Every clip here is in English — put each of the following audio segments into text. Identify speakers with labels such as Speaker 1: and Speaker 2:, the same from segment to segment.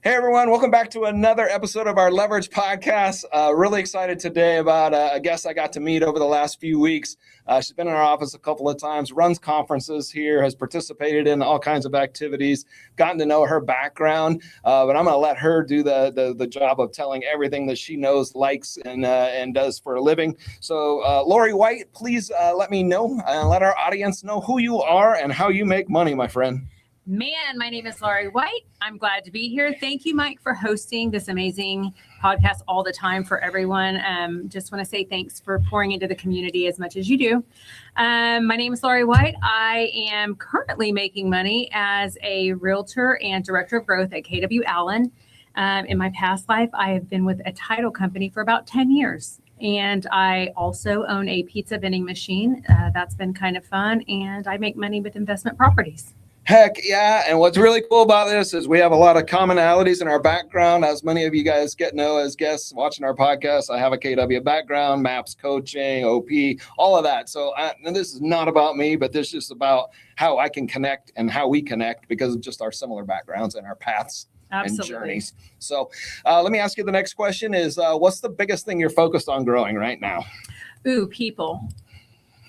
Speaker 1: Hey everyone, welcome back to another episode of our Leverage podcast. Really excited today about a guest I got to meet over the last few weeks. She's been in our office a couple of times, runs conferences here, has participated in all kinds of activities, gotten to know her background, but I'm going to let her do the job of telling everything that she knows, likes, and does for a living. So Lauri White, please let me know and let our audience know who you are and how you make money, my friend.
Speaker 2: Man, my name is Lauri White. I'm glad to be here. Thank you, Mike, for hosting this amazing podcast all the time for everyone. Just want to say thanks for pouring into the community as much as you do. My name is Lauri White. I am currently making money as a realtor and director of growth at KW Allen. In my past life, I have been with a title company for about 10 years. And I also own a pizza vending machine. That's been kind of fun. And I make money with investment properties.
Speaker 1: Heck yeah. And what's really cool about this is we have a lot of commonalities in our background. As many of you guys get to know as guests watching our podcast, I have a KW background, MAPS coaching, OP, all of that. So and this is not about me, but this is just about how I can connect and how we connect because of just our similar backgrounds and our paths.
Speaker 2: Absolutely.
Speaker 1: And journeys. So let me ask you the next question is, what's the biggest thing you're focused on growing right now?
Speaker 2: People.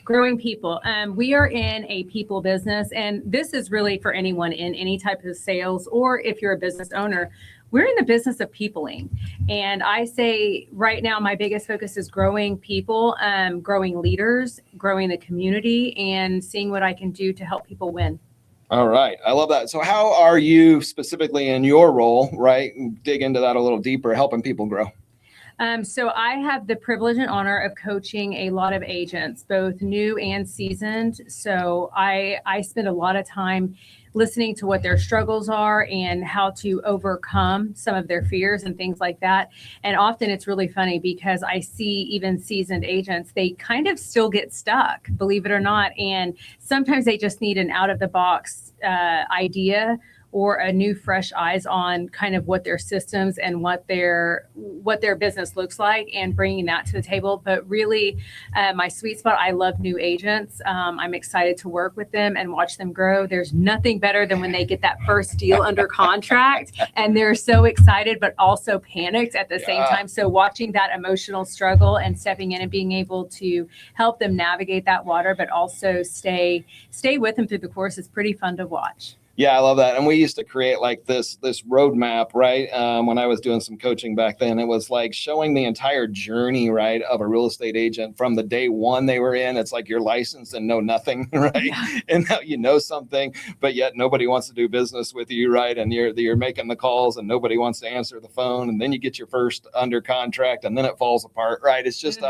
Speaker 2: Growing people. We are in a people business, and this is really for anyone in any type of sales, or if you're a business owner, we're in the business of peopling. And I say right now, my biggest focus is growing people, growing leaders, growing the community, and seeing what I can do to help people win.
Speaker 1: All right. I love that. So how are you specifically in your role, right? Dig into that a little deeper, helping people grow.
Speaker 2: So I have the privilege and honor of coaching a lot of agents, both new and seasoned. So I spend a lot of time listening to what their struggles are and how to overcome some of their fears and things like that. And often it's really funny because I see even seasoned agents, they kind of still get stuck, believe it or not. And sometimes they just need an out of the box idea or a new fresh eyes on kind of what their systems and what their business looks like and bringing that to the table. But really my sweet spot, I love new agents. I'm excited to work with them and watch them grow. There's nothing better than when they get that first deal under contract and they're so excited, but also panicked at the same time. So watching that emotional struggle and stepping in and being able to help them navigate that water, but also stay with them through the course is pretty fun to watch.
Speaker 1: Yeah, I love that. And we used to create like this roadmap, right? When I was doing some coaching back then, it was like showing the entire journey, right, of a real estate agent from the day one they were in. It's like you're licensed and know nothing, right? Yeah. And now you know something, but yet nobody wants to do business with you, right? And you're making the calls and nobody wants to answer the phone. And then you get your first under contract and then it falls apart, right? It's just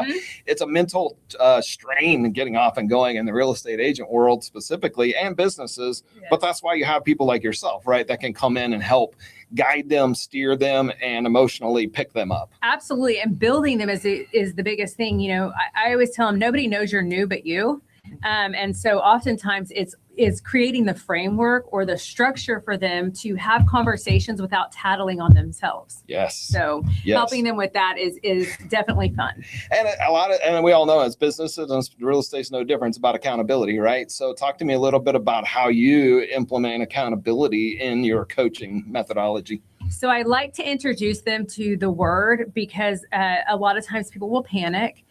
Speaker 1: it's a mental strain getting off and going in the real estate agent world specifically and businesses. Yes. But that's why you have people like yourself, right, that can come in and help guide them, steer them, and emotionally pick them up.
Speaker 2: Absolutely. And building them is the biggest thing. You know, I always tell them nobody knows you're new but you. And so oftentimes it's creating the framework or the structure for them to have conversations without tattling on themselves.
Speaker 1: Yes.
Speaker 2: So helping them with that is definitely fun.
Speaker 1: And we all know as businesses and real estate's no different. It's about accountability, right? So talk to me a little bit about how you implement accountability in your coaching methodology.
Speaker 2: So I like to introduce them to the word because a lot of times people will panic.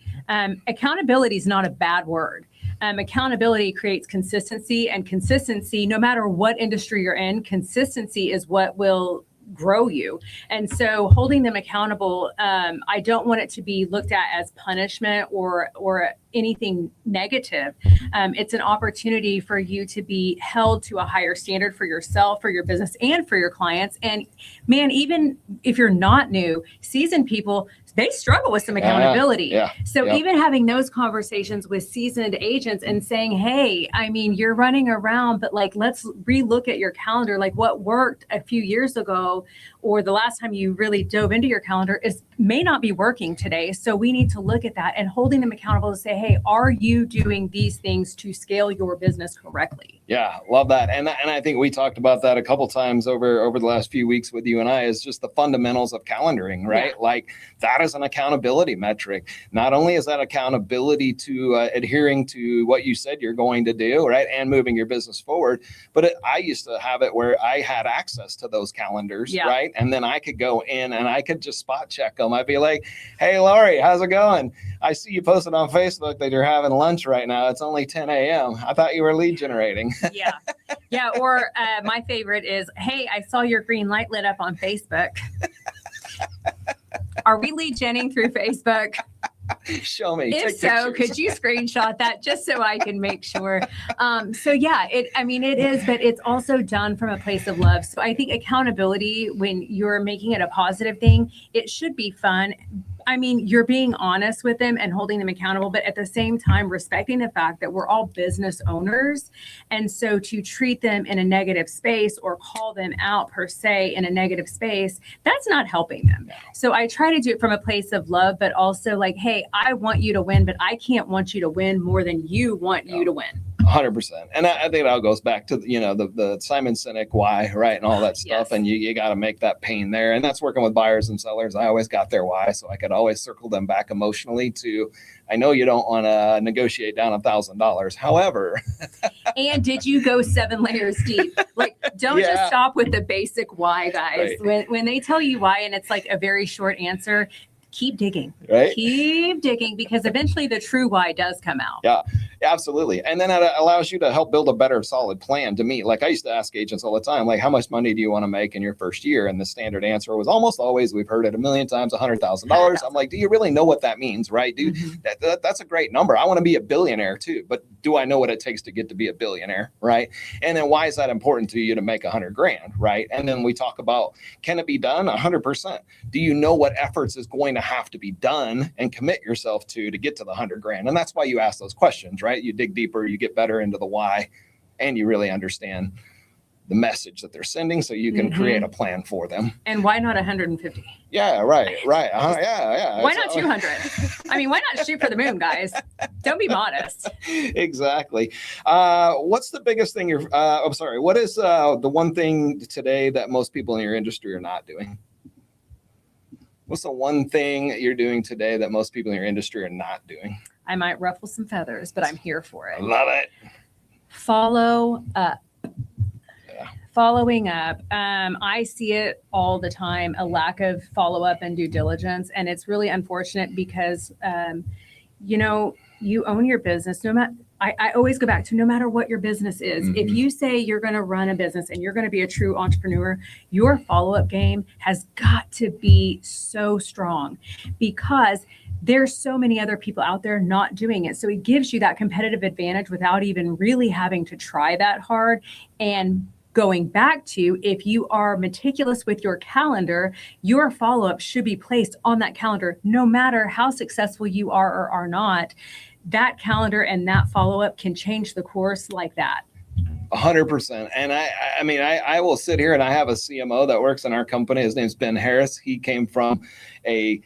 Speaker 2: Accountability is not a bad word. Accountability creates consistency, and consistency, no matter what industry you're in, consistency is what will grow you. And so holding them accountable, I don't want it to be looked at as punishment or anything negative. It's an opportunity for you to be held to a higher standard for yourself, for your business, and for your clients. And man, even if you're not new, seasoned people, they struggle with some accountability. So even having those conversations with seasoned agents and saying, hey, I mean, you're running around, but like, let's relook at your calendar. Like what worked a few years ago, or the last time you really dove into your calendar may not be working today. So we need to look at that and holding them accountable to say, hey, are you doing these things to scale your business correctly?
Speaker 1: Yeah, love that. And I think we talked about that a couple times over the last few weeks with you and I, is just the fundamentals of calendaring, right? Yeah. Like that as an accountability metric. Not only is that accountability to adhering to what you said you're going to do, right, and moving your business forward, but I used to have it where I had access to those calendars, right, and then I could go in and I could just spot check them. I'd be like, hey, Lauri, how's it going? I see you posted on Facebook that you're having lunch right now. It's only 10 a.m. I thought you were lead generating.
Speaker 2: Yeah. Or my favorite is, hey, I saw your green light lit up on Facebook. Are we lead genning through Facebook?
Speaker 1: Show me.
Speaker 2: If so, could you screenshot that just so I can make sure? So yeah, it is, but it's also done from a place of love. So I think accountability, when you're making it a positive thing, it should be fun. I mean, you're being honest with them and holding them accountable, but at the same time, respecting the fact that we're all business owners. And so to treat them in a negative space or call them out per se in a negative space, that's not helping them. So I try to do it from a place of love, but also like, hey, I want you to win, but I can't want you to win more than you want you to win.
Speaker 1: 100%. And I think it all goes back to, the Simon Sinek why, right? And all that stuff. And you got to make that pain there. And that's working with buyers and sellers. I always got their why. So I could always circle them back emotionally to, I know you don't want to negotiate down $1,000. However.
Speaker 2: And did you go 7 layers deep? Like, don't just stop with the basic why, guys. Right. When they tell you why, and it's like a very short answer, keep digging, right? Keep digging, because eventually the true why does come out.
Speaker 1: Yeah, absolutely. And then it allows you to help build a better, solid plan. To me, like I used to ask agents all the time, like, how much money do you want to make in your first year? And the standard answer was almost always, we've heard it a million times, $100,000. I'm like, do you really know what that means, right? Dude, that's a great number. I want to be a billionaire too, but do I know what it takes to get to be a billionaire, right? And then why is that important to you to make $100,000, right? And then we talk about, can it be done? 100%. Do you know what efforts is going to have to be done and commit yourself to get to the $100,000? And that's why you ask those questions, right? You dig deeper, you get better into the why, and you really understand the message that they're sending, so you can create a plan for them.
Speaker 2: And why not 150?
Speaker 1: Yeah, right. Yeah.
Speaker 2: Why not 200? I mean, why not shoot for the moon, guys? Don't be modest.
Speaker 1: Exactly. What's the biggest thing what is the one thing today that most people in your industry are not doing? What's the one thing you're doing today that most people in your industry are not doing?
Speaker 2: I might ruffle some feathers, but I'm here for it.
Speaker 1: I love it.
Speaker 2: Follow up. Following up. I see it all the time, a lack of follow-up and due diligence. And it's really unfortunate because, you own your business. I always go back to, no matter what your business is, if you say you're going to run a business and you're going to be a true entrepreneur, your follow-up game has got to be so strong, because there's so many other people out there not doing it. So it gives you that competitive advantage without even really having to try that hard. And going back to, if you are meticulous with your calendar, your follow-up should be placed on that calendar, no matter how successful you are or are not. That calendar and that follow-up can change the course like that. 100%.
Speaker 1: And I will sit here, and I have a CMO that works in our company. His name's Ben Harris. He came from a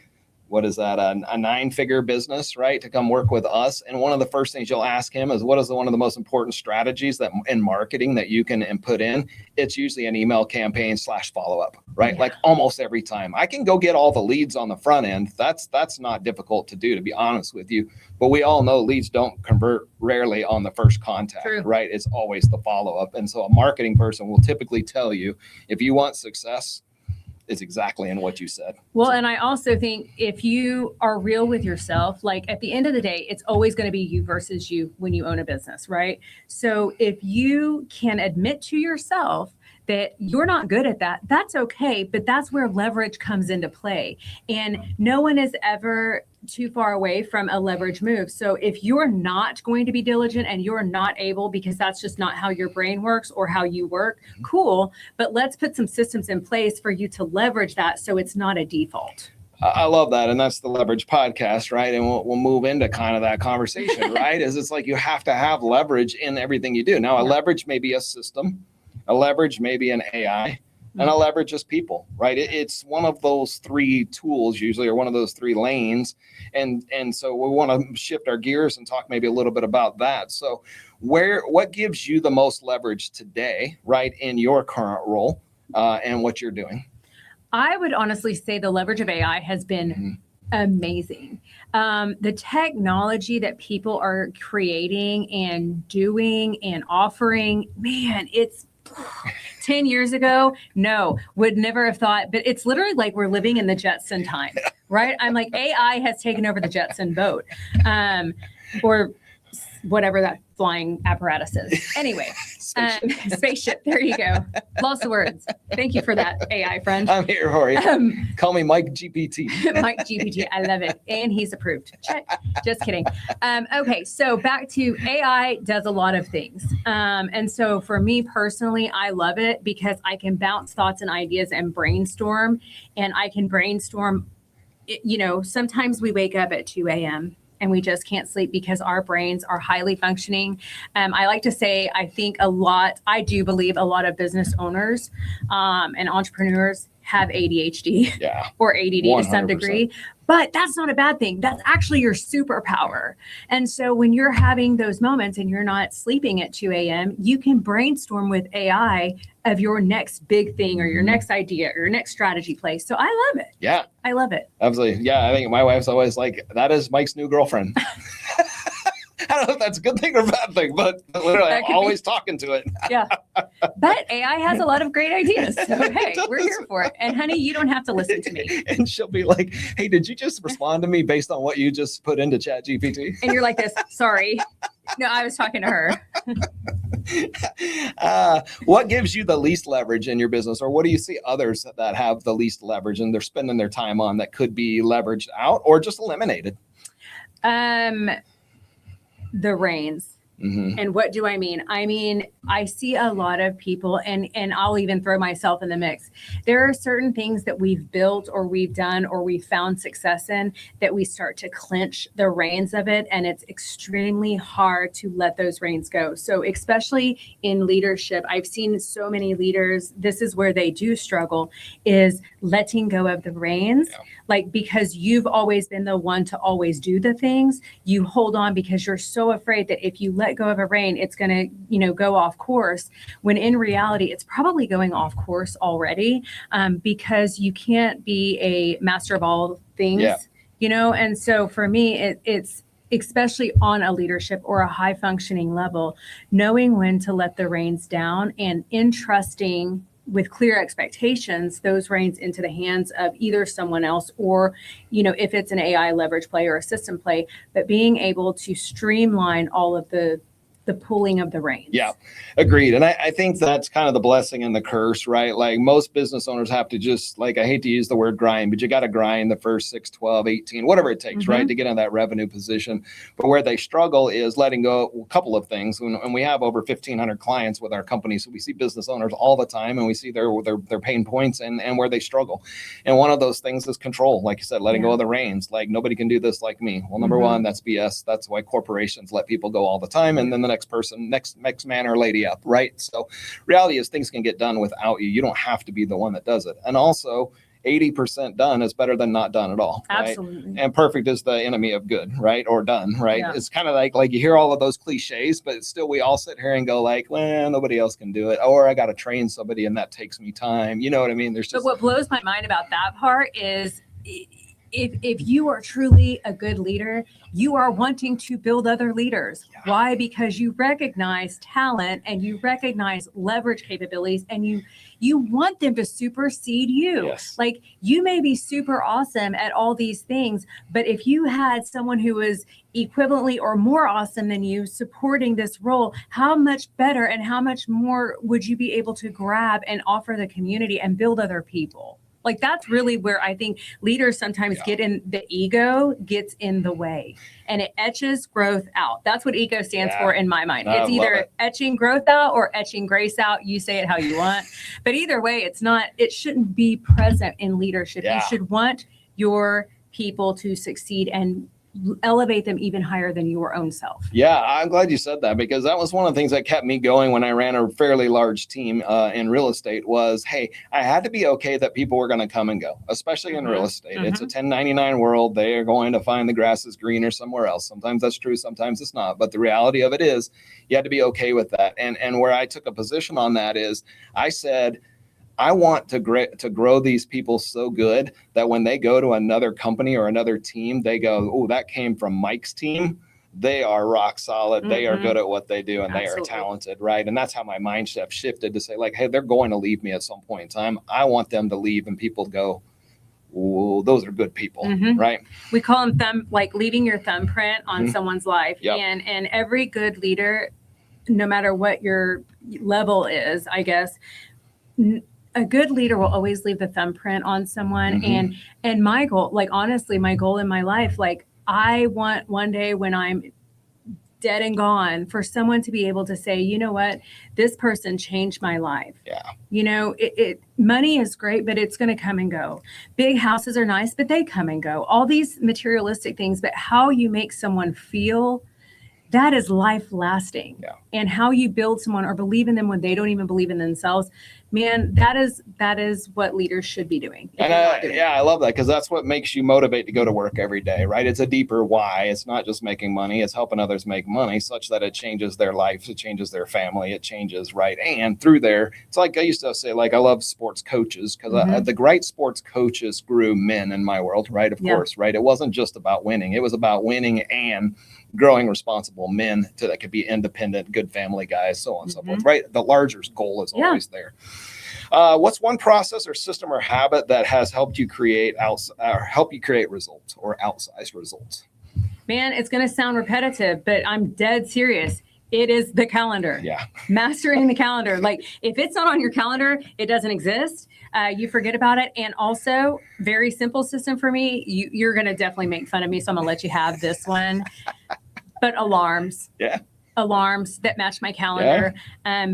Speaker 1: 9-figure business, right, to come work with us. And one of the first things you'll ask him is, what is one of the most important strategies that in marketing that you can put in? It's usually an email campaign / follow-up, right? Like almost every time. I can go get all the leads on the front end. That's not difficult to do, to be honest with you. But we all know leads don't convert rarely on the first contact, right? It's always the follow-up. And so a marketing person will typically tell you, if you want success, it's exactly in what you said.
Speaker 2: Well, and I also think if you are real with yourself, like at the end of the day, it's always going to be you versus you when you own a business, right? So if you can admit to yourself that you're not good at that, that's okay. But that's where leverage comes into play. And no one is ever too far away from a leverage move. So if you're not going to be diligent and you're not able, because that's just not how your brain works or how you work, cool. But let's put some systems in place for you to leverage that so it's not a default.
Speaker 1: I love that. And that's the Leverage podcast, right? And we'll move into kind of that conversation, right? It's like you have to have leverage in everything you do. Now, a leverage may be a system, a leverage may be an AI, and a leverage is people, right? It's one of those 3 tools usually, or one of those 3 lanes. And so we want to shift our gears and talk maybe a little bit about that. So what gives you the most leverage today, right, in your current role and what you're doing?
Speaker 2: I would honestly say the leverage of AI has been amazing. The technology that people are creating and doing and offering, man, it's 10 years ago, no, would never have thought, but it's literally like we're living in the Jetson time, right? I'm like, AI has taken over the Jetson boat, or whatever that flying apparatus is. Anyway, spaceship. There you go. Lost the words. Thank you for that, AI friend.
Speaker 1: I'm here for you. Call me Mike GPT.
Speaker 2: Mike GPT. I love it. And he's approved. Check. Just kidding. Okay. So back to AI does a lot of things. And so for me personally, I love it because I can bounce thoughts and ideas and brainstorm. And I can brainstorm, sometimes we wake up at 2 a.m. and we just can't sleep because our brains are highly functioning. I like to say, I do believe a lot of business owners and entrepreneurs have ADHD or ADD 100%. To some degree, but that's not a bad thing. That's actually your superpower. And so when you're having those moments and you're not sleeping at 2 a.m., you can brainstorm with AI of your next big thing or your next idea or your next strategy play. So I love it.
Speaker 1: Yeah.
Speaker 2: I love it.
Speaker 1: Absolutely. Yeah. I think my wife's always like, that is Mike's new girlfriend. I don't know if that's a good thing or a bad thing, but literally I'm always talking to it.
Speaker 2: Yeah. But AI has a lot of great ideas. So, hey, we're here for it. And honey, you don't have to listen to me.
Speaker 1: And she'll be like, hey, did you just respond to me based on what you just put into Chat GPT?
Speaker 2: And you're like this, sorry. No, I was talking to her.
Speaker 1: What gives you the least leverage in your business, or what do you see others that have the least leverage and they're spending their time on that could be leveraged out or just eliminated?
Speaker 2: The reins. Mm-hmm. And what do I mean? I mean, I see a lot of people, and I'll even throw myself in the mix. There are certain things that we've built or we've done or we've found success in that we start to clench the reins of it. And it's extremely hard to let those reins go. So especially in leadership, I've seen so many leaders, this is where they do struggle, is letting go of the reins. Yeah. Like, because you've always been the one to always do the things, you hold on because you're so afraid that if you let go of a rein, it's going to, go off course, when in reality, it's probably going off course already, because you can't be a master of all things, and so for me, it's especially on a leadership or a high functioning level, knowing when to let the reins down and entrusting with clear expectations, those reins into the hands of either someone else or, if it's an AI leverage play or a system play, but being able to streamline all of the pulling of the reins. Yeah,
Speaker 1: agreed. And I think that's kind of the blessing and the curse, right? Like most business owners have to just, I hate to use the word grind, but you got to grind the first 6, 12, 18, whatever it takes, right, to get in that revenue position. But where they struggle is letting go a couple of things. And we have over 1,500 clients with our company. So we see business owners all the time and we see their pain points and where they struggle. And one of those things is control. Like you said, letting go of the reins. Like nobody can do this like me. Well, number one, that's BS. That's why corporations let people go all the time. And then the next man or lady up, right? So reality is things can get done without you. You don't have to be the one that does it. And also 80% done is better than not done at all.
Speaker 2: Absolutely.
Speaker 1: Right? And perfect is the enemy of good, right? Or done, right? Yeah. It's kind of like you hear all of those cliches, but still we all sit here and go well, nobody else can do it. Or I got to train somebody and that takes me time. You know what I mean?
Speaker 2: But what blows my mind about that part is if you are truly a good leader, you are wanting to build other leaders. Yeah. Why? Because you recognize talent and you recognize leverage capabilities and you want them to supersede you.
Speaker 1: Yes.
Speaker 2: Like you may be super awesome at all these things, but if you had someone who was equivalently or more awesome than you supporting this role, how much better and how much more would you be able to grab and offer the community and build other people? Like that's really where I think leaders sometimes get in, the ego gets in the way and it etches growth out. That's what ego stands for in my mind. It's either etching growth out or etching grace out. You say it how you want, but either way, it shouldn't be present in leadership. You should want your people to succeed and elevate them even higher than your own self.
Speaker 1: Yeah, I'm glad you said that because that was one of the things that kept me going when I ran a fairly large team in real estate was, hey, I had to be okay that people were going to come and go, especially in real estate. It's a 1099 world. They are going to find the grass is greener somewhere else. Sometimes that's true. Sometimes it's not. But the reality of it is you had to be okay with that. And where I took a position on that is I said, I want to grow these people so good that when they go to another company or another team, they go, oh, that came from Mike's team. They are rock solid. They are good at what they do, and
Speaker 2: Absolutely.
Speaker 1: they are talented, right? And that's how my mindset shifted to say, like, hey, they're going to leave me at some point in time. I want them to leave, and people go, oh, those are good people, right?
Speaker 2: We call them leaving your thumbprint on someone's life.
Speaker 1: Yep.
Speaker 2: And every good leader, no matter what your level is, I guess, a good leader will always leave the thumbprint on someone. And my goal, honestly, my goal in my life, I want one day when I'm dead and gone for someone to be able to say, you know what, this person changed my life.
Speaker 1: Yeah.
Speaker 2: You know, money is great, but it's going to come and go. Big houses are nice, but they come and go. All these materialistic things, but how you make someone feel, that is life lasting.
Speaker 1: Yeah.
Speaker 2: And how you build someone or believe in them when they don't even believe in themselves, man, that is what leaders should be doing.
Speaker 1: And I love that, because that's what makes you motivate to go to work every day, right? It's a deeper why. It's not just making money. It's helping others make money such that it changes their life. It changes their family. It changes, right? And through there, it's like I used to say, I love sports coaches, because the great sports coaches grew men in my world, right? Of course, right? It wasn't just about winning. It was about winning and growing responsible men that could be independent, good family guys, so on and so forth, right? The larger goal is always there. What's one process or system or habit that has helped you create results or outsized results?
Speaker 2: Man, it's going to sound repetitive, but I'm dead serious. It is the calendar.
Speaker 1: Yeah.
Speaker 2: Mastering the calendar. If it's not on your calendar, it doesn't exist. You forget about it. And also, very simple system for me. You're going to definitely make fun of me, so I'm going to let you have this one. But alarms.
Speaker 1: Yeah.
Speaker 2: Alarms that match my calendar,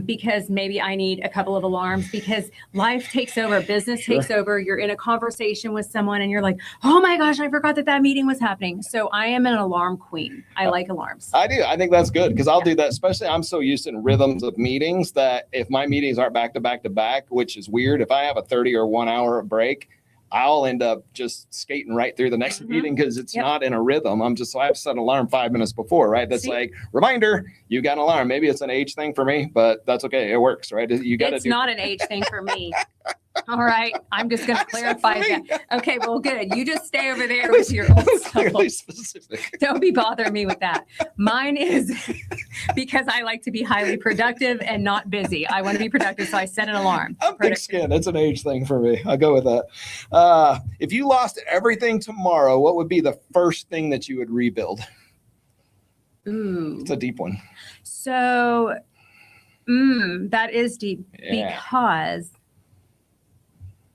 Speaker 2: because maybe I need a couple of alarms, because life takes over, business takes over. You're in a conversation with someone and you're like, oh my gosh, I forgot that meeting was happening. So I am an alarm queen. I like alarms.
Speaker 1: I do. I think that's good, because I'll do that. Especially, I'm so used in rhythms of meetings that if my meetings aren't back to back to back, which is weird, if I have a 30 or 1 hour break, I'll end up just skating right through the next meeting, because it's not in a rhythm. So I have to set an alarm 5 minutes before, right? That's reminder, you got an alarm. Maybe it's an age thing for me, but that's okay. It works, right?
Speaker 2: It's not an age thing for me. All right. I'm just going to clarify that. Okay, well, good. You just stay over there with your old stuff.
Speaker 1: Clearly specific.
Speaker 2: Don't be bothering me with that. Mine is because I like to be highly productive and not busy. I want to be productive, so I set an alarm.
Speaker 1: I'm thick skinned. It's an age thing for me. I'll go with that. If you lost everything tomorrow, what would be the first thing that you would rebuild?
Speaker 2: Ooh.
Speaker 1: It's a deep one.
Speaker 2: So that is deep, because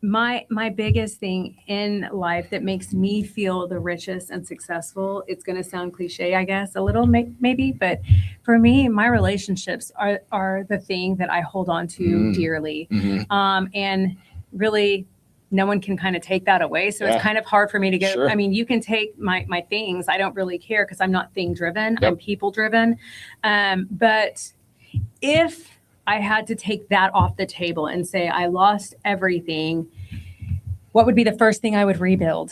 Speaker 2: my biggest thing in life that makes me feel the richest and successful, it's going to sound cliche, I guess, a little maybe, but for me, my relationships are the thing that I hold on to dearly. And really, no one can kind of take that away. So it's kind of hard for me to go. I mean, you can take my things. I don't really care, because I'm not thing driven. I'm people driven. But if I had to take that off the table and say I lost everything, what would be the first thing I would rebuild?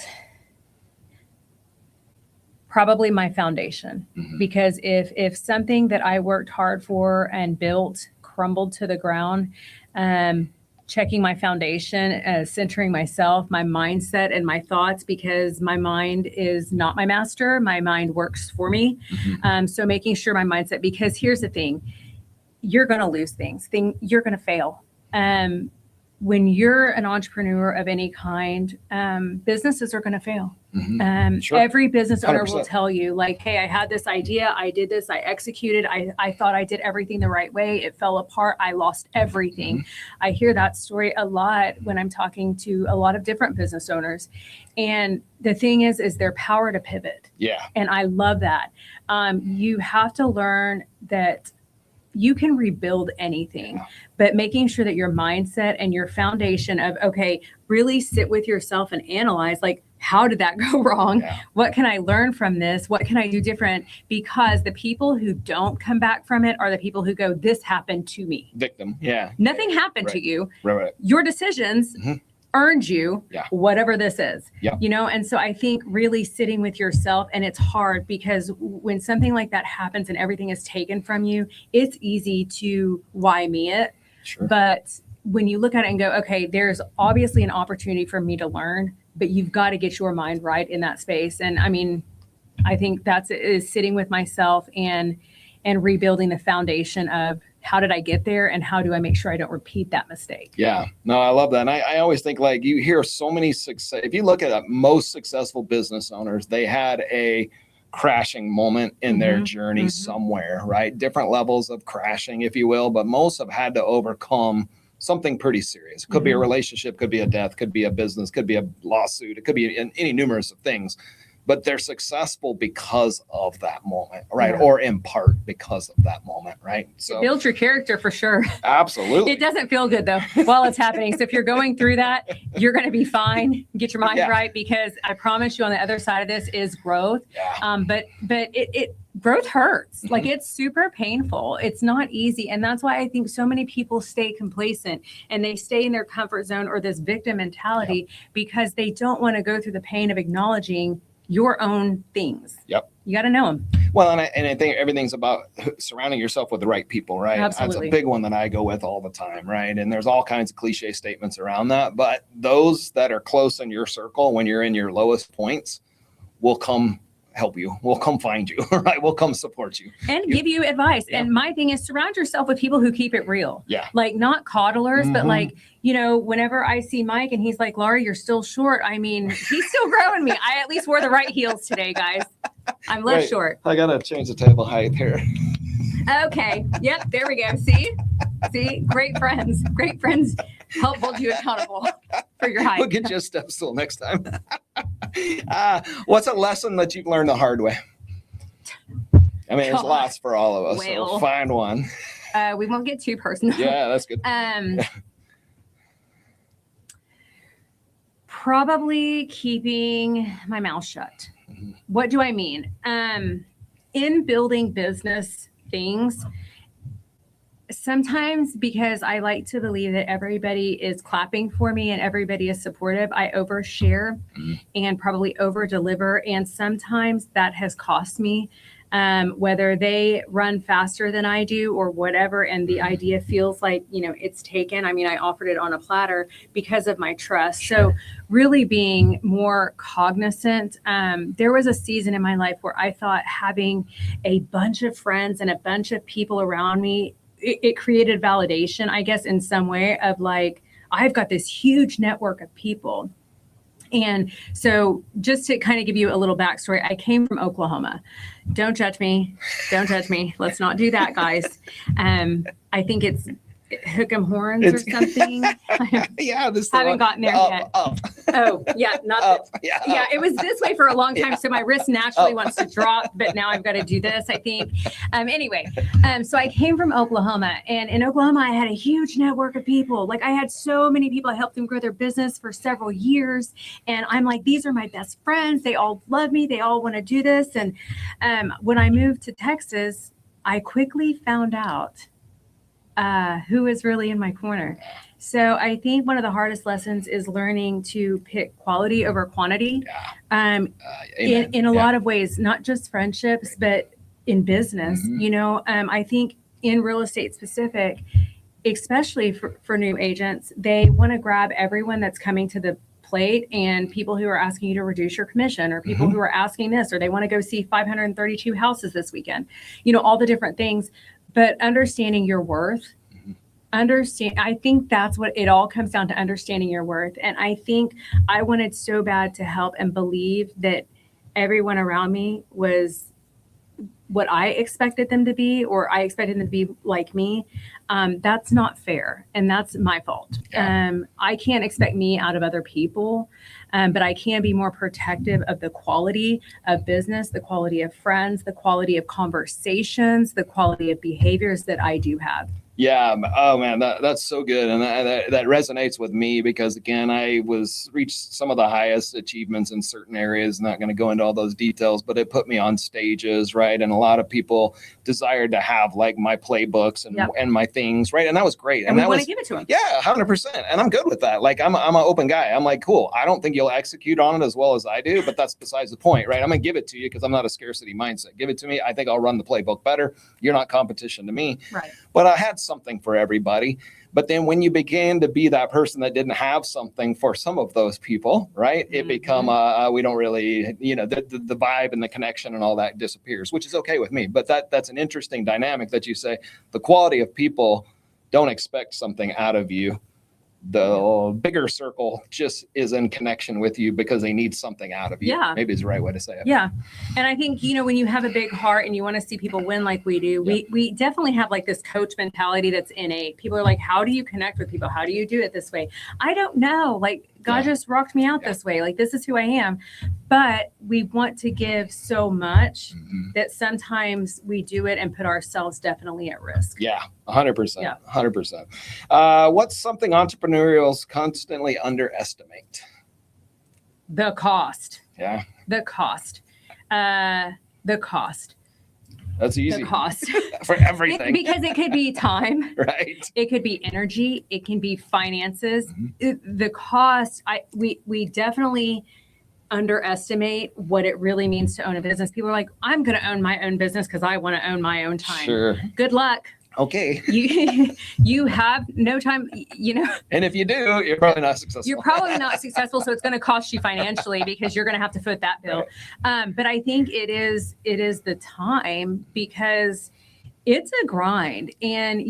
Speaker 2: Probably my foundation. Because if something that I worked hard for and built crumbled to the ground, checking my foundation, centering myself, my mindset and my thoughts, because my mind is not my master. My mind works for me. So making sure my mindset, because here's the thing, you're going to lose things. You're going to fail. When you're an entrepreneur of any kind, businesses are going to fail. Every business owner
Speaker 1: 100%.
Speaker 2: will tell you, hey, I had this idea. I did this. I executed. I thought I did everything the right way. It fell apart. I lost everything. I hear that story a lot when I'm talking to a lot of different business owners. And the thing is their power to pivot.
Speaker 1: Yeah.
Speaker 2: And I love that. You have to learn that you can rebuild anything, but making sure that your mindset and your foundation of, really sit with yourself and analyze, how did that go wrong? What can I learn from this? What can I do different? Because the people who don't come back from it are the people who go, this happened to me.
Speaker 1: Victim. Yeah.
Speaker 2: Nothing happened to you.
Speaker 1: Right.
Speaker 2: Your decisions earned you whatever this is, and so I think really sitting with yourself, and it's hard because when something like that happens and everything is taken from you, it's easy to why me it. But when you look at it and go, okay, there's obviously an opportunity for me to learn, but you've got to get your mind right in that space. And I mean, I think is sitting with myself and rebuilding the foundation of how did I get there and how do I make sure I don't repeat that mistake?
Speaker 1: Yeah, no, I love that. And I always think, like, you hear so many success. If you look at most successful business owners, they had a crashing moment in their journey somewhere, right? Different levels of crashing, if you will, but most have had to overcome something pretty serious. It could be a relationship, could be a death, could be a business, could be a lawsuit, it could be any numerous of things. But they're successful because of that moment, right? Yeah. Or in part because of that moment, right?
Speaker 2: So it builds your character for sure.
Speaker 1: Absolutely.
Speaker 2: It doesn't feel good though while it's happening. So if you're going through that, you're going to be fine. Get your mind right, because I promise you on the other side of this is growth. Yeah. But it growth hurts. Like, it's super painful. It's not easy. And that's why I think so many people stay complacent and they stay in their comfort zone or this victim mentality because they don't want to go through the pain of acknowledging your own things. Yep. You got to know them.
Speaker 1: Well, and I think everything's about surrounding yourself with the right people, right?
Speaker 2: Absolutely.
Speaker 1: That's a big one that I go with all the time, right? And there's all kinds of cliche statements around that, but those that are close in your circle when you're in your lowest points will come help you. We'll come find you, right? We'll come support you.
Speaker 2: And give you advice. Yeah. And my thing is surround yourself with people who keep it real.
Speaker 1: Yeah.
Speaker 2: Like, not coddlers, but like, you know, whenever I see Mike and he's like, Lauri, you're still short. I mean, he's still growing me. I at least wore the right heels today, guys. I'm less short.
Speaker 1: I got to change the table height here.
Speaker 2: Okay. Yep. There we go. See, great friends help hold you accountable for your height.
Speaker 1: We'll get you a step stool next time. What's a lesson that you've learned the hard way? I mean, there's lots for all of us. So find one.
Speaker 2: We won't get too personal.
Speaker 1: Yeah, that's good.
Speaker 2: Probably keeping my mouth shut. What do I mean? In building business things, sometimes because I like to believe that everybody is clapping for me and everybody is supportive, I overshare and probably over deliver. And sometimes that has cost me, whether they run faster than I do or whatever. And the idea feels like, you know, it's taken. I mean, I offered it on a platter because of my trust. So really being more cognizant. There was a season in my life where I thought having a bunch of friends and a bunch of people around me, it created validation, I guess, in some way of like, I've got this huge network of people. And so just to kind of give you a little backstory, I came from Oklahoma. Don't judge me. Let's not do that, guys. I think it's hook 'em horns or something.
Speaker 1: Yeah, this
Speaker 2: haven't gotten there yet. Oh, yeah, not
Speaker 1: up.
Speaker 2: Yeah, it was this way for a long time, so my wrist naturally wants to drop, but now I've got to do this, I think. Anyway, so I came from Oklahoma, and in Oklahoma, I had a huge network of people. Like, I had so many people. I helped them grow their business for several years, and I'm like, these are my best friends. They all love me. They all want to do this. And when I moved to Texas, I quickly found out who is really in my corner. So I think one of the hardest lessons is learning to pick quality over quantity. In a lot of ways, not just friendships, but in business. You know, I think in real estate specific, especially for new agents, they want to grab everyone that's coming to the plate and people who are asking you to reduce your commission, or people who are asking this, or they want to go see 532 houses this weekend, you know, all the different things. But understanding your worth, I think that's what it all comes down to, understanding your worth. And I think I wanted so bad to help and believe that everyone around me was what I expected them to be, or I expected them to be like me. That's not fair. And that's my fault. I can't expect me out of other people, but I can be more protective of the quality of business, the quality of friends, the quality of conversations, the quality of behaviors that I do have.
Speaker 1: Yeah. Oh man, that's so good. And that resonates with me because, again, I reached some of the highest achievements in certain areas. Not going to go into all those details, but it put me on stages, right? And a lot of people desired to have like my playbooks and my things, right? And that was great.
Speaker 2: And we want to give it to them.
Speaker 1: Yeah, 100%. And I'm good with that. Like, I'm an open guy. I'm like, cool. I don't think you'll execute on it as well as I do, but that's besides the point, right? I'm going to give it to you because I'm not a scarcity mindset. Give it to me. I think I'll run the playbook better. You're not competition to me.
Speaker 2: Right.
Speaker 1: But I had something for everybody. But then when you began to be that person that didn't have something for some of those people, right, it become we don't really, the vibe and the connection and all that disappears, which is okay with me. But that's an interesting dynamic that you say the quality of people don't expect something out of you. The bigger circle just is in connection with you because they need something out of you.
Speaker 2: Yeah.
Speaker 1: Maybe is the right way to say it.
Speaker 2: Yeah. And I think, when you have a big heart and you want to see people win like we do, we definitely have like this coach mentality that's innate. People are like, how do you connect with people? How do you do it this way? I don't know. Like God just rocked me out this way. Like this is who I am. But we want to give so much that sometimes we do it and put ourselves definitely at risk.
Speaker 1: Yeah, 100%. Yeah. 100%. What's something entrepreneurials constantly underestimate?
Speaker 2: The cost.
Speaker 1: Yeah.
Speaker 2: The cost. The cost.
Speaker 1: That's easy.
Speaker 2: The cost.
Speaker 1: For everything.
Speaker 2: Because it could be time.
Speaker 1: Right.
Speaker 2: It could be energy. It can be finances. The cost, we definitely underestimate what it really means to own a business. People are like, I'm going to own my own business because I want to own my own time.
Speaker 1: Sure.
Speaker 2: Good luck.
Speaker 1: Okay.
Speaker 2: You have no time,
Speaker 1: And if you do, you're probably not successful.
Speaker 2: You're probably not successful. So it's going to cost you financially because you're going to have to foot that bill. Right. But I think it is the time because it's a grind. And,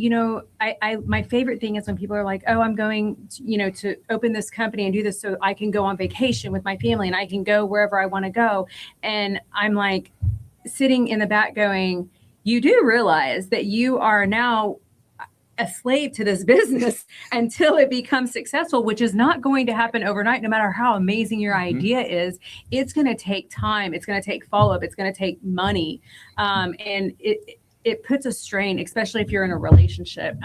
Speaker 2: my favorite thing is when people are like, oh, I'm going, to open this company and do this so I can go on vacation with my family and I can go wherever I want to go. And I'm like sitting in the back going, you do realize that you are now a slave to this business until it becomes successful, which is not going to happen overnight, no matter how amazing your idea is. It's going to take time. It's going to take follow-up. It's going to take money. And it puts a strain, especially if you're in a relationship.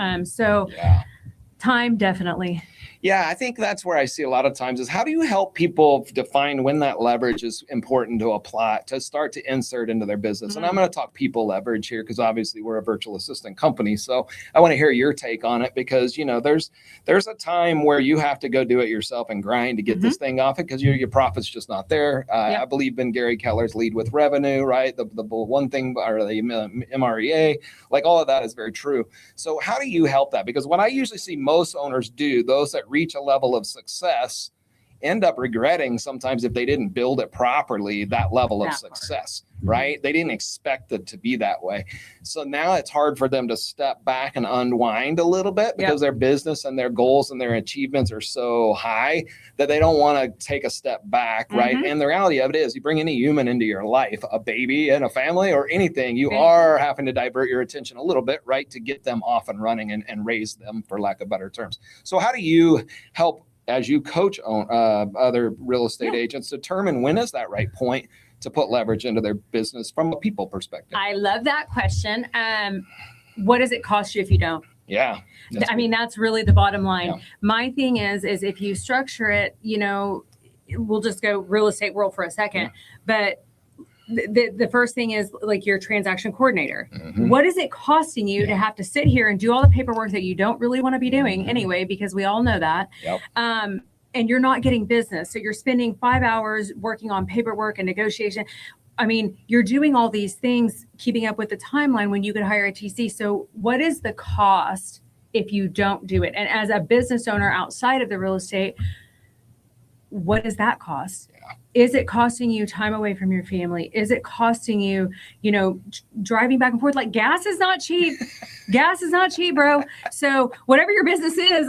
Speaker 2: Time, definitely.
Speaker 1: Yeah, I think that's where I see a lot of times is how do you help people define when that leverage is important to apply, to start to insert into their business? And I'm going to talk people leverage here because obviously we're a virtual assistant company. So I want to hear your take on it because, there's a time where you have to go do it yourself and grind to get this thing off it because your profit's just not there. I believe in Gary Keller's lead with revenue, right? The one thing, or the MREA, like all of that is very true. So how do you help that? Because what I usually see most owners do, those that reach a level of success, end up regretting sometimes if they didn't build it properly, that level of success, right? They didn't expect it to be that way. So now it's hard for them to step back and unwind a little bit because their business and their goals and their achievements are so high that they don't want to take a step back, right? And the reality of it is you bring any human into your life, a baby and a family or anything, you are having to divert your attention a little bit, right? To get them off and running and raise them, for lack of better terms. So how do you help as you coach other real estate agents determine when is that right point to put leverage into their business from a people perspective?
Speaker 2: I love that question. What does it cost you if you don't?
Speaker 1: Yeah.
Speaker 2: That's really the bottom line.
Speaker 1: Yeah.
Speaker 2: My thing is if you structure it, we'll just go real estate world for a second, but the first thing is like your transaction coordinator. What is it costing you to have to sit here and do all the paperwork that you don't really want to be doing anyway, because we all know that. And you're not getting business. So you're spending 5 hours working on paperwork and negotiation. You're doing all these things, keeping up with the timeline when you could hire a TC. So what is the cost if you don't do it? And as a business owner outside of the real estate, what does that cost? Is it costing you time away from your family? Is it costing you, driving back and forth? Like gas is not cheap. Gas is not cheap, bro. So whatever your business is,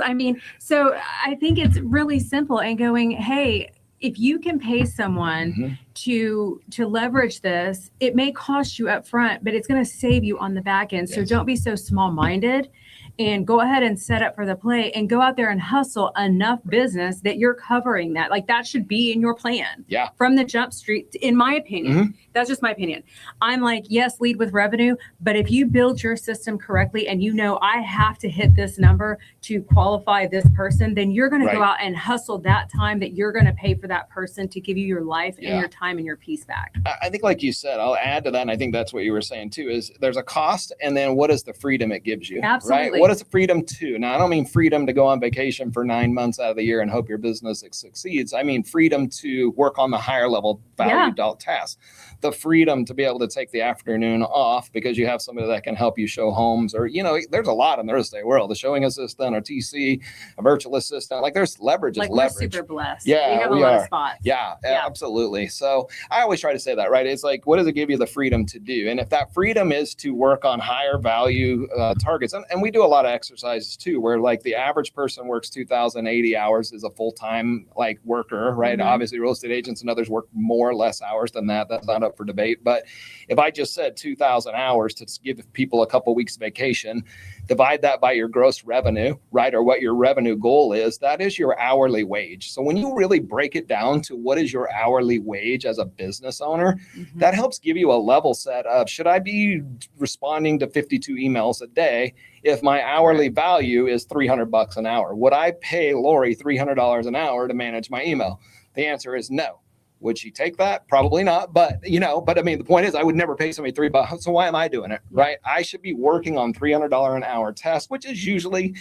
Speaker 2: so I think it's really simple and going, hey, if you can pay someone to leverage this, it may cost you up front, but it's going to save you on the back end. So don't be so small-minded and go ahead and set up for the play and go out there and hustle enough business that you're covering that. Like that should be in your plan from the jump street, in my opinion. That's just my opinion. I'm like, yes, lead with revenue, but if you build your system correctly and I have to hit this number to qualify this person, then you're going to go out and hustle that time that you're going to pay for that person to give you your life and your time and your peace back.
Speaker 1: I think like you said, I'll add to that. And I think that's what you were saying too, is there's a cost and then what is the freedom it gives you?
Speaker 2: Absolutely.
Speaker 1: Right? what is freedom to? Now, I don't mean freedom to go on vacation for 9 months out of the year and hope your business succeeds. I mean freedom to work on the higher level value tasks. The freedom to be able to take the afternoon off because you have somebody that can help you show homes, or, there's a lot in the real estate world, a showing assistant, a TC, a virtual assistant. Like there's leverage.
Speaker 2: Like
Speaker 1: leverage.
Speaker 2: We're super blessed.
Speaker 1: Yeah,
Speaker 2: we have a lot of spots.
Speaker 1: Yeah, absolutely. So I always try to say that, right? It's like, what does it give you the freedom to do? And if that freedom is to work on higher value targets, and we do a lot of exercises too, where like the average person works 2,080 hours is a full-time like worker, right?
Speaker 2: Mm-hmm.
Speaker 1: Obviously real estate agents and others work more or less hours than that. That's not up for debate. But if I just said 2,000 hours to give people a couple weeks vacation, divide that by your gross revenue, right? Or what your revenue goal is, that is your hourly wage. So when you really break it down to what is your hourly wage as a business owner,
Speaker 2: Mm-hmm.
Speaker 1: that helps give you a level set of, should I be responding to 52 emails a day if my hourly value is $300 an hour? Would I pay Lauri $300 an hour to manage my email? The answer is no. Would she take that? Probably not. But, I mean, the point is I would never pay somebody $3. So why am I doing it? Right. I should be working on $300 an hour tasks, which is usually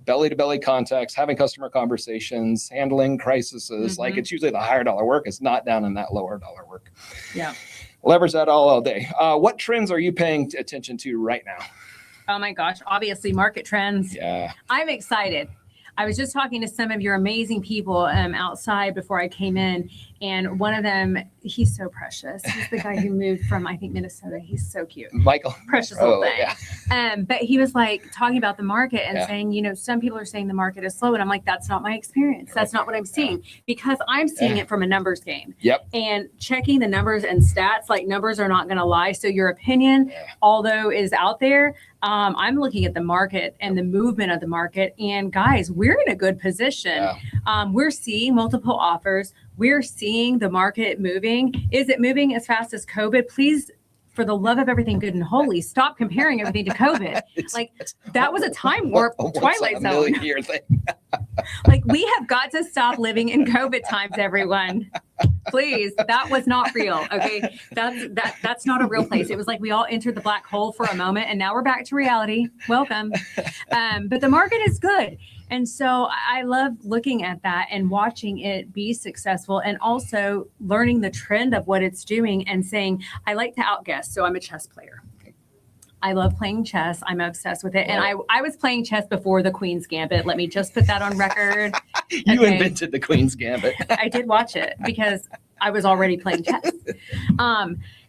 Speaker 1: belly to belly contacts, having customer conversations, handling crises.
Speaker 2: Mm-hmm.
Speaker 1: Like it's usually the higher dollar work. It's not down in that lower dollar work.
Speaker 2: Yeah.
Speaker 1: Leverage that all day. What trends are you paying attention to right now?
Speaker 2: Oh my gosh. Obviously market trends.
Speaker 1: Yeah.
Speaker 2: I'm excited. I was just talking to some of your amazing people outside before I came in, and one of them, he's so precious. He's the guy who moved from, I think, Minnesota. He's so cute.
Speaker 1: Michael.
Speaker 2: Precious little thing.
Speaker 1: Yeah.
Speaker 2: But he was like talking about the market and saying, some people are saying the market is slow. And I'm like, that's not my experience. That's not what I'm seeing, because I'm seeing it from a numbers game.
Speaker 1: Yep.
Speaker 2: And checking the numbers and stats, like numbers are not going to lie. So your opinion, although is out there, I'm looking at the market and the movement of the market. And guys, we're in a good position. Yeah. We're seeing multiple offers. We're seeing the market moving. Is it moving as fast as COVID? Please, for the love of everything good and holy, stop comparing everything to COVID. That was a time warp, Twilight Zone. Like, we have got to stop living in COVID times, everyone. Please, that was not real. Okay, that's not a real place. It was like we all entered the black hole for a moment, and now we're back to reality. Welcome. But the market is good. And so I love looking at that and watching it be successful, and also learning the trend of what it's doing and saying, I like to outguess. So I'm a chess player. I love playing chess. I'm obsessed with it. And I was playing chess before the Queen's Gambit. Let me just put that on record.
Speaker 1: You invented the Queen's Gambit.
Speaker 2: I did watch it because I was already playing chess.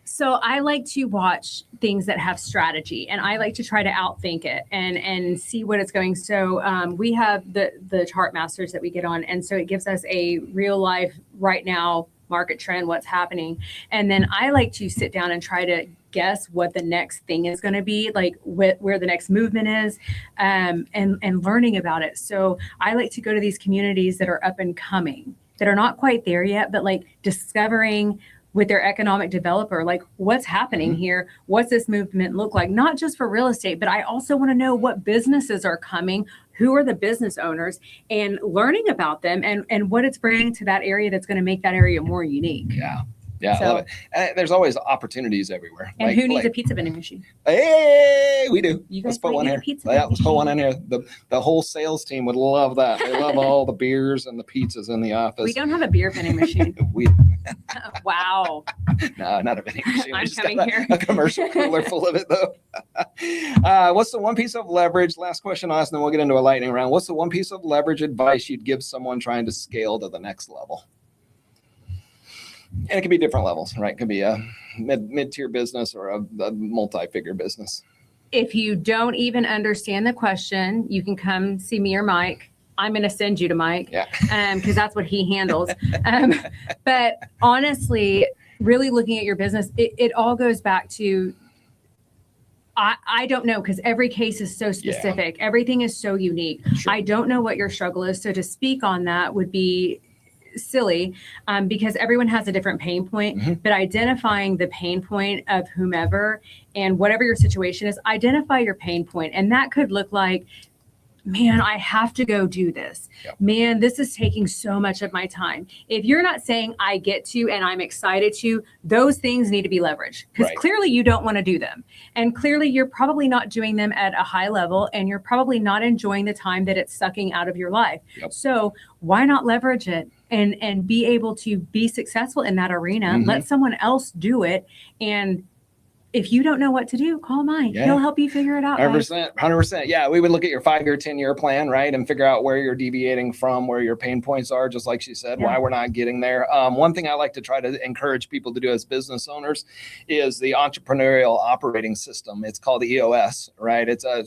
Speaker 2: So I like to watch things that have strategy, and I like to try to outthink it and see what it's going. So we have the chart masters that we get on. And so it gives us a real life right now market trend, what's happening. And then I like to sit down and try to guess what the next thing is going to be, like where the next movement is, and learning about it. So I like to go to these communities that are up and coming, that are not quite there yet, but like discovering with their economic developer, like what's happening here, what's this movement look like, not just for real estate, but I also want to know what businesses are coming, who are the business owners, and learning about them and what it's bringing to that area that's going to make that area more unique.
Speaker 1: Yeah, I love it. And there's always opportunities everywhere.
Speaker 2: And who needs a pizza vending machine?
Speaker 1: Hey, we do.
Speaker 2: Let's
Speaker 1: put one here. Let's put one in here. The whole sales team would love that. They love all the beers and the pizzas in the office.
Speaker 2: We don't have a beer vending machine. Wow.
Speaker 1: No, not a vending machine.
Speaker 2: I'm coming here.
Speaker 1: A commercial cooler full of it, though. What's the one piece of leverage? Last question, Austin, then we'll get into a lightning round. What's the one piece of leverage advice you'd give someone trying to scale to the next level? And it can be different levels, right? It could be a mid-tier business or a multi-figure business.
Speaker 2: If you don't even understand the question, you can come see me or Mike. I'm going to send you to Mike, because that's what he handles. But honestly, really looking at your business, it all goes back to, I don't know, because every case is so specific. Everything is so unique. Sure. I don't know what your struggle is. So to speak on that would be silly, because everyone has a different pain point, but identifying the pain point of whomever and whatever your situation is, identify your pain point. And that could look like, man, I have to go do this.
Speaker 1: Yep.
Speaker 2: Man, this is taking so much of my time. If you're not saying I get to and I'm excited to, those things need to be leveraged because
Speaker 1: Right.
Speaker 2: clearly you don't want to do them. And clearly you're probably not doing them at a high level and you're probably not enjoying the time that it's sucking out of your life.
Speaker 1: Yep.
Speaker 2: So why not leverage it and be able to be successful in that arena? Let someone else do it. And if you don't know what to do, call Mike.
Speaker 1: Yeah.
Speaker 2: He'll help you figure it out.
Speaker 1: 100%. Yeah, we would look at your 5-year, 10-year plan, right, and figure out where you're deviating from, where your pain points are, just like she said, why we're not getting there. One thing I like to try to encourage people to do as business owners is the entrepreneurial operating system. It's called EOS, right? It's a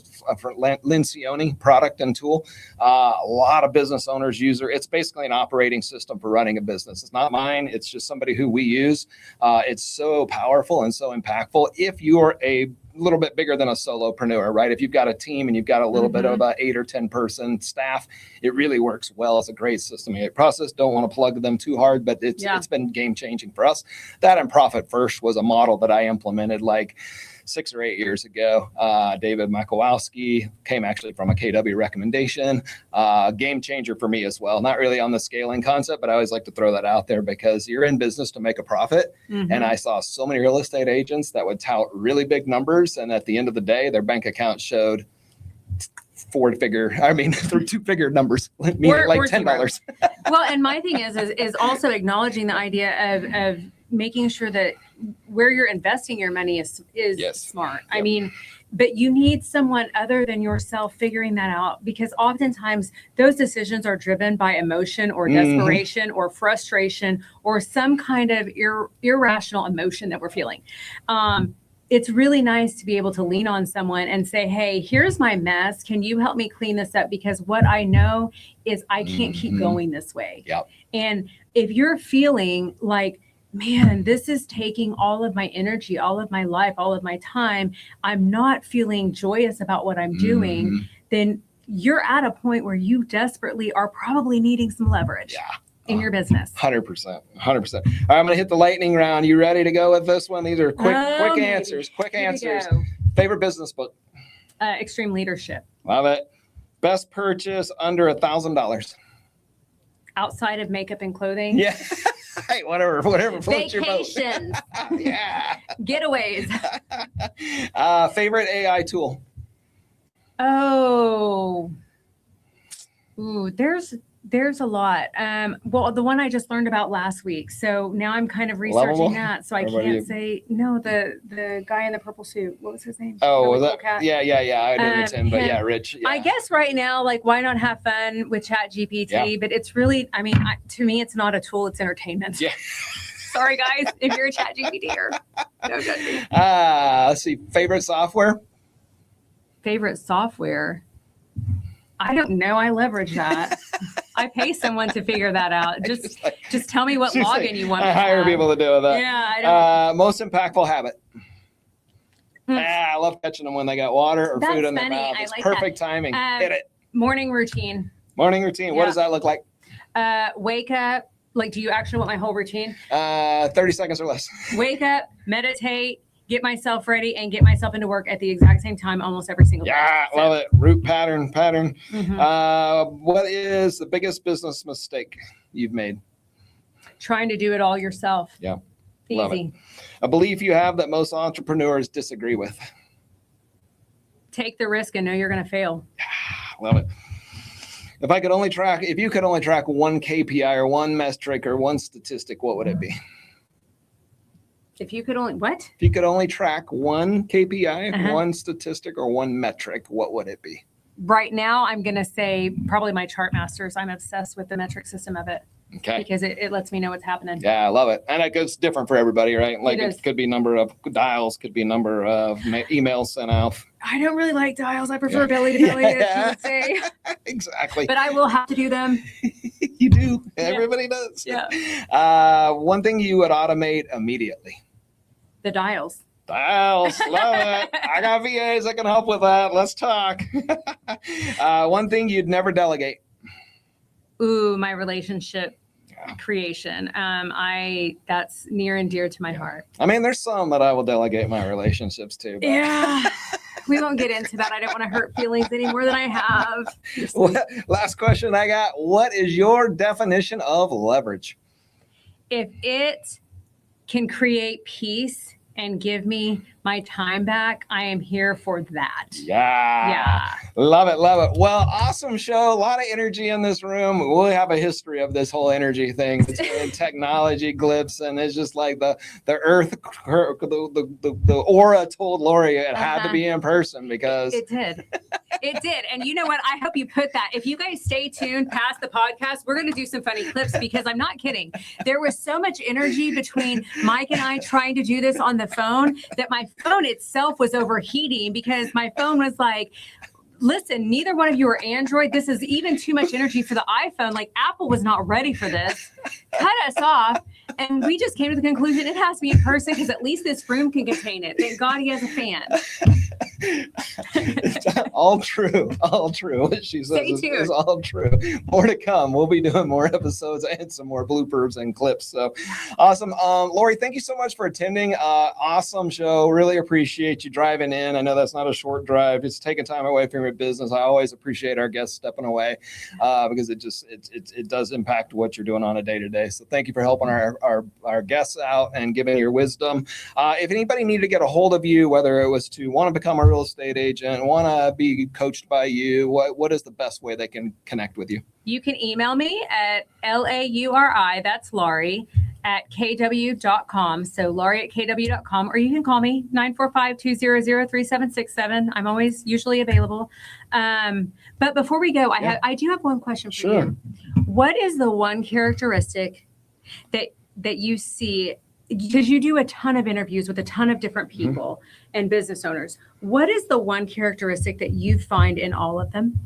Speaker 1: Lencioni product and tool. A lot of business owners use it. It's basically an operating system for running a business. It's not mine. It's just somebody who we use. It's so powerful and so impactful. If you're a little bit bigger than a solopreneur, right? If you've got a team and you've got a little bit of a 8 or 10 person staff, it really works well. It's a great systematic process. Don't want to plug them too hard, but it's been game changing for us. That and Profit First was a model that I implemented like 6 or 8 years ago. David Makowski came actually from a KW recommendation. Game changer for me as well. Not really on the scaling concept, but I always like to throw that out there because you're in business to make a profit. And I saw so many real estate agents that would tout really big numbers. And at the end of the day, their bank account showed through 2-figure numbers, meaning like $10.
Speaker 2: Well, and my thing is also acknowledging the idea of making sure that where you're investing your money is smart. Yep. I mean, but you need someone other than yourself figuring that out because oftentimes those decisions are driven by emotion or desperation or frustration or some kind of irrational emotion that we're feeling. It's really nice to be able to lean on someone and say, hey, here's my mess. Can you help me clean this up? Because what I know is I can't keep going this way.
Speaker 1: Yep.
Speaker 2: And if you're feeling like, man, this is taking all of my energy, all of my life, all of my time, I'm not feeling joyous about what I'm doing, then you're at a point where you desperately are probably needing some leverage. In your business.
Speaker 1: 100%. 100%. All right, I'm going to hit the lightning round. You ready to go with this one? These are quick answers. Quick answers. Favorite business book?
Speaker 2: Extreme Leadership.
Speaker 1: Love it. Best purchase under $1,000.
Speaker 2: Outside of makeup and clothing?
Speaker 1: Yeah. Hey, whatever floats your boat.
Speaker 2: Vacations.
Speaker 1: Yeah.
Speaker 2: Getaways.
Speaker 1: Favorite AI tool?
Speaker 2: Oh. Ooh, there's a lot. Well, the one I just learned about last week. So now I'm kind of researching that. So I can't say no. The guy in the purple suit. What was his name?
Speaker 1: Oh, yeah. I didn't him, but yeah, Rich. Yeah.
Speaker 2: I guess right now, like, why not have fun with Chat GPT?
Speaker 1: Yeah.
Speaker 2: But it's really, I mean, to me, it's not a tool. It's entertainment.
Speaker 1: Yeah.
Speaker 2: Sorry, guys, if you're a Chat GPTer. No judging.
Speaker 1: Let's see. Favorite software?
Speaker 2: Favorite software? I don't know. I leverage that. I pay someone to figure that out. Just tell me what login you want.
Speaker 1: I hire people to do that.
Speaker 2: Yeah, I don't.
Speaker 1: Most impactful habit. I love catching them when they got water or food in their mouth. It's perfect timing. Hit it.
Speaker 2: Morning routine.
Speaker 1: Morning routine. What does that look like?
Speaker 2: Wake up. Like, do you actually want my whole routine?
Speaker 1: 30 seconds or less.
Speaker 2: Wake up, meditate, get myself ready, and get myself into work at the exact same time almost every single day.
Speaker 1: Yeah, love it. Root pattern. What is the biggest business mistake you've made?
Speaker 2: Trying to do it all yourself.
Speaker 1: Yeah.
Speaker 2: Easy.
Speaker 1: Love it. A belief you have that most entrepreneurs disagree with.
Speaker 2: Take the risk and know you're going to fail.
Speaker 1: Love it. If you could only track one KPI or one metric or one statistic, what would it be?
Speaker 2: If you could only, what?
Speaker 1: If you could only track one KPI, one statistic, or one metric, what would it be?
Speaker 2: Right now, I'm going to say probably my chart masters. I'm obsessed with the metric system of it.
Speaker 1: Okay.
Speaker 2: Because it lets me know what's happening.
Speaker 1: Yeah, I love it. And it's different for everybody, right? Like it could be number of dials, could be number of emails sent out.
Speaker 2: I don't really like dials. I prefer belly to belly, as you would say.
Speaker 1: Exactly.
Speaker 2: But I will have to do them.
Speaker 1: You do. Everybody does.
Speaker 2: Yeah.
Speaker 1: One thing you would automate immediately.
Speaker 2: The dials.
Speaker 1: Love it. I got VAs that can help with that. Let's talk. One thing you'd never delegate.
Speaker 2: Ooh, my relationship creation. That's near and dear to my heart.
Speaker 1: I mean, there's some that I will delegate my relationships to. But.
Speaker 2: Yeah. We won't get into that. I don't want to hurt feelings any more than I have.
Speaker 1: Last question I got. What is your definition of leverage?
Speaker 2: If it can create peace and give me my time back, I am here for that.
Speaker 1: Yeah. Love it. Love it. Well, awesome show. A lot of energy in this room. We'll have a history of this whole energy thing and technology glyphs. And it's just like the earth, the aura told Lauri it had to be in person because
Speaker 2: it did. It did. And you know what? I hope you put that. If you guys stay tuned past the podcast, we're going to do some funny clips because I'm not kidding. There was so much energy between Mike and I trying to do this on the phone that my phone itself was overheating because my phone was like, listen, neither one of you are Android. This is even too much energy for the iPhone. Like Apple was not ready for this. Cut us off. And we just came to the conclusion it has to be in person because at least this room can contain it. Thank God he has a fan.
Speaker 1: All true. All true. What she says is all true. More to come. We'll be doing more episodes and some more bloopers and clips. So awesome. Lauri, thank you so much for attending. Awesome show. Really appreciate you driving in. I know that's not a short drive. It's taking time away from your business. I always appreciate our guests stepping away because it does impact what you're doing on a day-to-day. So thank you for helping our guests out and giving your wisdom. If anybody needed to get a hold of you, whether it was to want to become a real estate agent, want to be coached by you, what is the best way they can connect with you?
Speaker 2: You can email me at LAURI, that's Lauri, at kw.com. So Lauri at kw.com, or you can call me 945-200-3767. I'm always usually available. But before we go, I do have one question for you. What is the one characteristic that you see, because you do a ton of interviews with a ton of different people and business owners, what is the one characteristic that you find in all of them?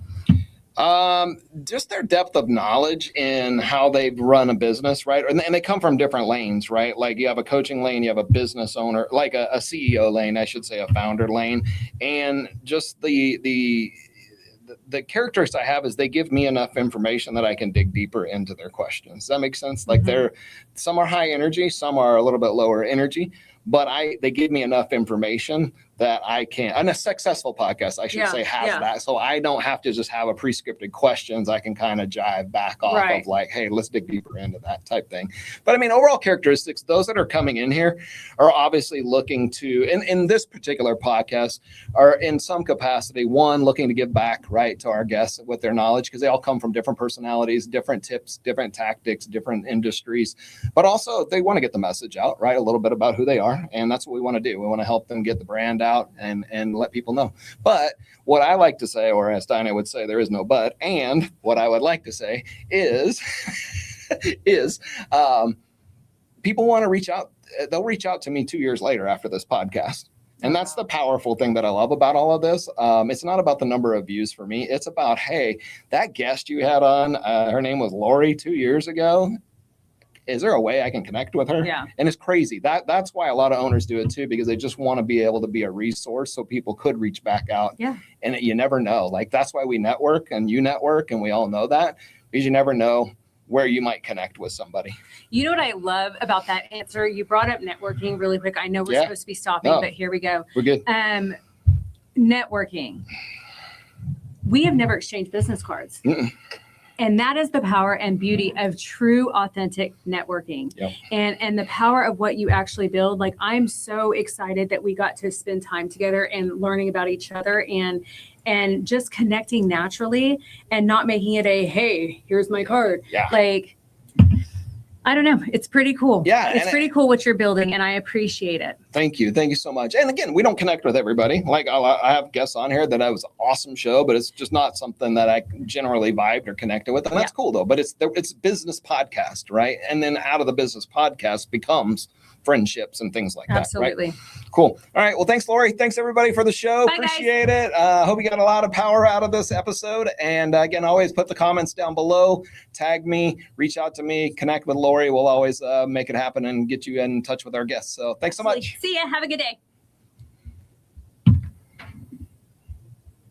Speaker 1: Just their depth of knowledge in how they run a business, right? And they come from different lanes, right? Like you have a coaching lane, you have a business owner, like a CEO lane, I should say, a founder lane. And just the characteristics I have is they give me enough information that I can dig deeper into their questions. Does that make sense? Like some are high energy, some are a little bit lower energy, but they give me enough information that I can, and a successful podcast, I should say, has that. So I don't have to just have a pre-scripted questions. I can kind of jive back off of like, hey, let's dig deeper into that type thing. But I mean, overall characteristics, those that are coming in here are obviously looking to, in this particular podcast, are in some capacity, one, looking to give back, right, to our guests with their knowledge, because they all come from different personalities, different tips, different tactics, different industries, but also they want to get the message out, right, a little bit about who they are. And that's what we want to do. We want to help them get the brand out and let people know. But what I like to say, or as Dinah would say, there is no but, and what I would like to say is people want to reach out. They'll reach out to me 2 years later after this podcast. And that's the powerful thing that I love about all of this. It's not about the number of views for me. It's about, hey, that guest you had on, her name was Lauri 2 years ago. Is there a way I can connect with her?
Speaker 2: Yeah.
Speaker 1: And it's crazy. That's why a lot of owners do it too, because they just want to be able to be a resource so people could reach back out.
Speaker 2: Yeah.
Speaker 1: And you never know. Like that's why we network and you network, and we all know that, because you never know where you might connect with somebody.
Speaker 2: You know what I love about that answer? You brought up networking really quick. I know we're supposed to be stopping, but here we go.
Speaker 1: We're good.
Speaker 2: Networking. We have never exchanged business cards. And that is the power and beauty of true, authentic networking.
Speaker 1: Yep.
Speaker 2: And the power of what you actually build. Like, I'm so excited that we got to spend time together and learning about each other and just connecting naturally and not making it a, hey, here's my card.
Speaker 1: Yeah.
Speaker 2: Like, I don't know. It's pretty cool.
Speaker 1: Yeah.
Speaker 2: It's pretty cool what you're building, and I appreciate it.
Speaker 1: Thank you. Thank you so much. And again, we don't connect with everybody. Like I have guests on here that was an awesome show, but it's just not something that I generally vibed or connected with. And that's cool though. But it's business podcast, right? And then out of the business podcast becomes friendships and things like
Speaker 2: Absolutely.
Speaker 1: that. Right? Cool. All right. Well, thanks, Lauri. Thanks everybody for the show.
Speaker 2: Bye,
Speaker 1: appreciate it. Hope you got a lot of power out of this episode. And again, always put the comments down below, tag me, reach out to me, connect with Lauri. We'll always make it happen and get you in touch with our guests. So thanks so much.
Speaker 2: See ya. Have a good day.